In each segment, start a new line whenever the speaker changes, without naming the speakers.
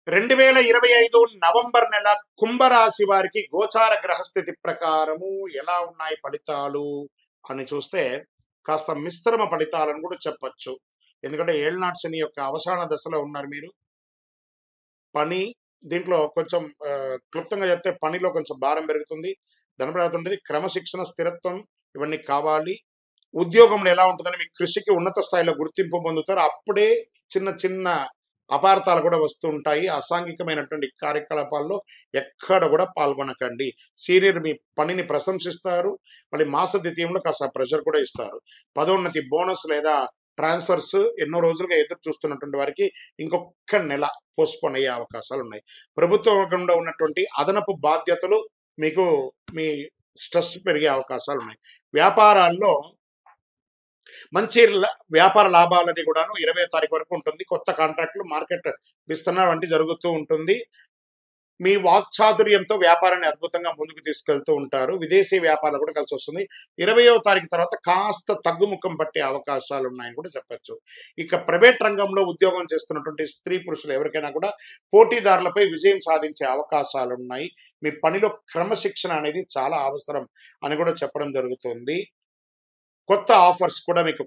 2025 November నెల కుంభరాశి వారికి గోచార గ్రహస్థితి ప్రకారము ఎలా ఉన్నాయి ఫలితాలు అని చూస్తే కాస్త మిశ్రమ ఫలితాలను కూడా చెప్పొచ్చు. ఎందుకంటే ఏళ్నాటి శని యొక్క అవసాన దశలో ఉన్నారు మీరు. పని దీంట్లో కొంచెం క్లుప్తంగా చెప్తే పనిలో కొంచెం భారం పెరుగుతుంది. ధనప్రాప్తి క్రమశిక్షణ, స్థిరత్వం ఇవన్నీ కావాలి. ఉద్యోగంలో ఎలా ఉంటుందని మీ కృషికి ఉన్నత స్థాయిలో గుర్తింపు పొందుతారు. అప్పుడే చిన్న చిన్న అపార్థాలు కూడా వస్తూ ఉంటాయి. అసాంఘికమైనటువంటి కార్యకలాపాల్లో ఎక్కడ కూడా పాల్గొనకండి. సీనియర్ మీ పనిని ప్రశంసిస్తారు. మళ్ళీ మాస ద్వితీయంలో కాస్త ప్రెషర్ కూడా ఇస్తారు. పదోన్నతి, బోనస్ లేదా ట్రాన్స్ఫర్స్ ఎన్నో రోజులుగా ఎదురు చూస్తున్నటువంటి వారికి ఇంకొక నెల పోస్ట్పోన్ అయ్యే అవకాశాలు ఉన్నాయి. ప్రభుత్వ వర్గంలో ఉన్నటువంటి అదనపు బాధ్యతలు మీకు మీ స్ట్రెస్ పెరిగే అవకాశాలు ఉన్నాయి. వ్యాపారాల్లో మంచి వ్యాపార లాభాలని కూడాను 20వ తారీఖు వరకు ఉంటుంది. కొత్త కాంట్రాక్టులు, మార్కెట్ విస్తరణ వంటి జరుగుతూ ఉంటుంది. మీ వాక్చాతుర్యంతో వ్యాపారాన్ని అద్భుతంగా ముందుకు తీసుకెళ్తూ ఉంటారు. విదేశీ వ్యాపారాలు కూడా కలిసి వస్తుంది. 20వ తారీఖు తర్వాత కాస్త తగ్గుముఖం పట్టే అవకాశాలు ఉన్నాయని కూడా చెప్పచ్చు. ఇక ప్రైవేట్ రంగంలో ఉద్యోగం చేస్తున్నటువంటి స్త్రీ పురుషులు ఎవరికైనా కూడా పోటీదారులపై విజయం సాధించే అవకాశాలు ఉన్నాయి. మీ పనిలో క్రమశిక్షణ అనేది చాలా అవసరం అని కూడా చెప్పడం జరుగుతుంది. కొత్త ఆఫర్స్ కూడా మీకు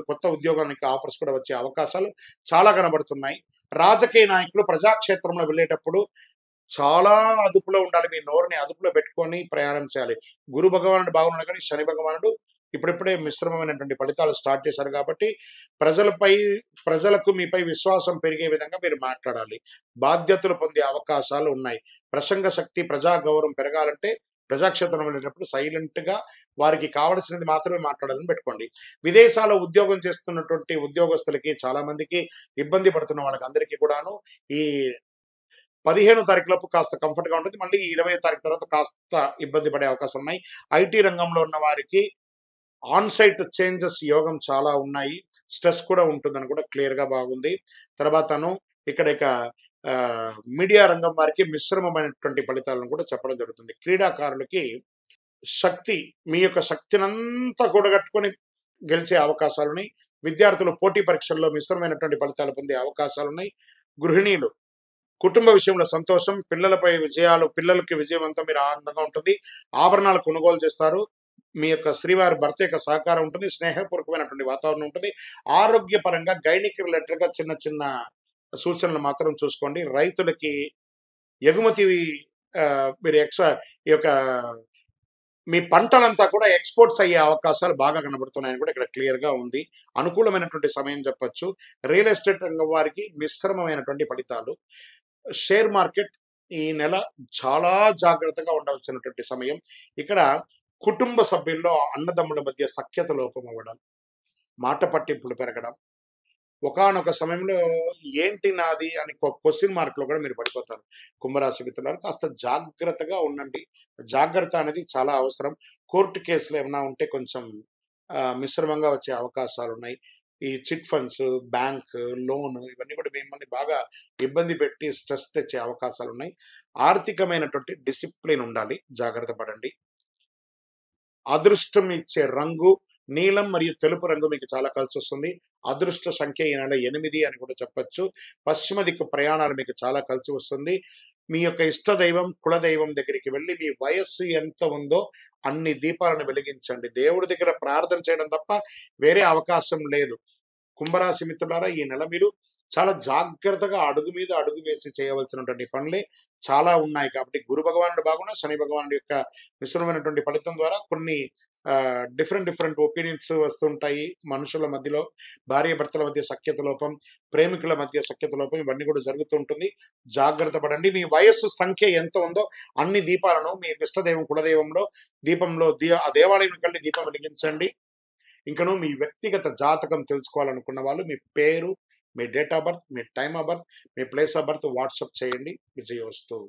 కొత్త ఉద్యోగానికి ఆఫర్స్ కూడా వచ్చే అవకాశాలు చాలా కనబడుతున్నాయి. రాజకీయ నాయకులు ప్రజాక్షేత్రంలో వెళ్ళేటప్పుడు చాలా అదుపులో ఉండాలి. మీ నోరుని అదుపులో పెట్టుకొని ప్రయాణం చేయాలి. గురు భగవానుడు బాగున్నాడు కానీ శని భగవానుడు ఇప్పుడిప్పుడే మిశ్రమమైనటువంటి ఫలితాలు స్టార్ట్ చేశారు కాబట్టి ప్రజలకు మీపై విశ్వాసం పెరిగే విధంగా మీరు మాట్లాడాలి. బాధ్యతలు పొందే అవకాశాలు ఉన్నాయి. ప్రసంగ శక్తి, ప్రజా గౌరవం పెరగాలంటే ప్రజాక్షేత్రం వెళ్ళేటప్పుడు సైలెంట్గా వారికి కావలసినది మాత్రమే మాట్లాడాలని పెట్టుకోండి. విదేశాల్లో ఉద్యోగం చేస్తున్నటువంటి ఉద్యోగస్తులకి చాలా మందికి ఇబ్బంది పడుతున్న వాళ్ళకి అందరికీ కూడాను ఈ 15వ తారీఖు లోపు కాస్త కంఫర్ట్గా ఉంటుంది. మళ్ళీ 20వ తారీఖు తర్వాత కాస్త ఇబ్బంది పడే అవకాశం ఉన్నాయి. ఐటీ రంగంలో ఉన్న వారికి ఆన్ సైట్ చేంజెస్ యోగం చాలా ఉన్నాయి. స్ట్రెస్ కూడా ఉంటుందని కూడా క్లియర్గా బాగుంది. తర్వాతను ఇక మీడియా రంగం వారికి మిశ్రమమైనటువంటి ఫలితాలను కూడా చెప్పడం జరుగుతుంది. క్రీడాకారులకి మీ యొక్క శక్తినంతా కూడగట్టుకొని గెలిచే అవకాశాలున్నాయి. విద్యార్థులు పోటీ పరీక్షల్లో మిశ్రమైనటువంటి ఫలితాలు పొందే అవకాశాలున్నాయి. గృహిణీలు కుటుంబ విషయంలో సంతోషం, పిల్లలకి విజయవంతం, మీరు ఆనందంగా ఉంటుంది. ఆభరణాలు కొనుగోలు చేస్తారు. మీ యొక్క శ్రీవారి భర్త యొక్క సహకారం ఉంటుంది. స్నేహపూర్వకమైనటువంటి వాతావరణం ఉంటుంది. ఆరోగ్యపరంగా గైనిక్ రిలేటెడ్గా చిన్న చిన్న సూచనలు మాత్రం చూసుకోండి. రైతులకి ఎగుమతి మీరు ఈ యొక్క మీ పంటలంతా కూడా ఎక్స్పోర్ట్స్ అయ్యే అవకాశాలు బాగా కనబడుతున్నాయని కూడా ఇక్కడ క్లియర్గా ఉంది. అనుకూలమైనటువంటి సమయం చెప్పచ్చు. రియల్ ఎస్టేట్ రంగం వారికి మిశ్రమమైనటువంటి ఫలితాలు. షేర్ మార్కెట్ ఈ నెల చాలా జాగ్రత్తగా ఉండవలసినటువంటి సమయం. ఇక్కడ కుటుంబ సభ్యుల్లో అన్నదమ్ముల మధ్య సఖ్యత లోపం అవ్వడం, మాట పట్టింపులు పెరగడం, ఒకానొక సమయంలో ఏంటి నాది అని క్వశ్చన్ మార్క్లో కూడా మీరు పడిపోతారు. కుంభరాశి మిత్రులారు కాస్త జాగ్రత్తగా ఉండండి. జాగ్రత్త అనేది చాలా అవసరం. కోర్టు కేసులు ఏమైనా ఉంటే కొంచెం మిశ్రమంగా వచ్చే అవకాశాలు ఉన్నాయి. ఈ చిట్ ఫండ్స్, బ్యాంక్ లోన్ ఇవన్నీ కూడా మిమ్మల్ని బాగా ఇబ్బంది పెట్టి స్ట్రెస్ తెచ్చే అవకాశాలు ఉన్నాయి. ఆర్థికమైనటువంటి డిసిప్లిన్ ఉండాలి. జాగ్రత్త పడండి. అదృష్టం ఇచ్చే రంగు నీలం మరియు తెలుపు రంగు మీకు చాలా కలిసి వస్తుంది. అదృష్ట సంఖ్య ఈ నెల 8 అని కూడా చెప్పచ్చు. పశ్చిమ దిక్కు ప్రయాణాలు మీకు చాలా కలిసి వస్తుంది. మీ యొక్క ఇష్టదైవం, కులదైవం దగ్గరికి వెళ్ళి మీ వయస్సు ఎంత ఉందో అన్ని దీపాలను వెలిగించండి. దేవుడి దగ్గర ప్రార్థన చేయడం తప్ప వేరే అవకాశం లేదు. కుంభరాశి మిత్రులారా ఈ నెల మీరు చాలా జాగ్రత్తగా అడుగు మీద అడుగు వేసి చేయవలసినటువంటి పనులే చాలా ఉన్నాయి. కాబట్టి గురు భగవానుడు బాగున్నా, శని భగవానుడి యొక్క మిశ్రమైనటువంటి ఫలితం ద్వారా కొన్ని డిఫరెంట్ ఒపీనియన్స్ వస్తుంటాయి. మనుషుల మధ్యలో భార్యాభర్తల మధ్య సఖ్యత లోపం, ప్రేమికుల మధ్య సఖ్యత లోపం ఇవన్నీ కూడా జరుగుతూ ఉంటుంది. జాగ్రత్త పడండి. మీ వయస్సు సంఖ్య ఎంత ఉందో అన్ని దీపాలను మీ ఇష్టదైవం, కులదైవంలో దీపంలో ఆ దేవాలయంకి వెళ్ళి దీపం వెలిగించండి. ఇంకను మీ వ్యక్తిగత జాతకం తెలుసుకోవాలనుకున్న వాళ్ళు మీ పేరు, మీ డేట్ ఆఫ్ బర్త్, మీ టైమ్ ఆఫ్ బర్త్, మీ ప్లేస్ ఆఫ్ బర్త్ వాట్సాప్ చేయండి. విజయోస్తు.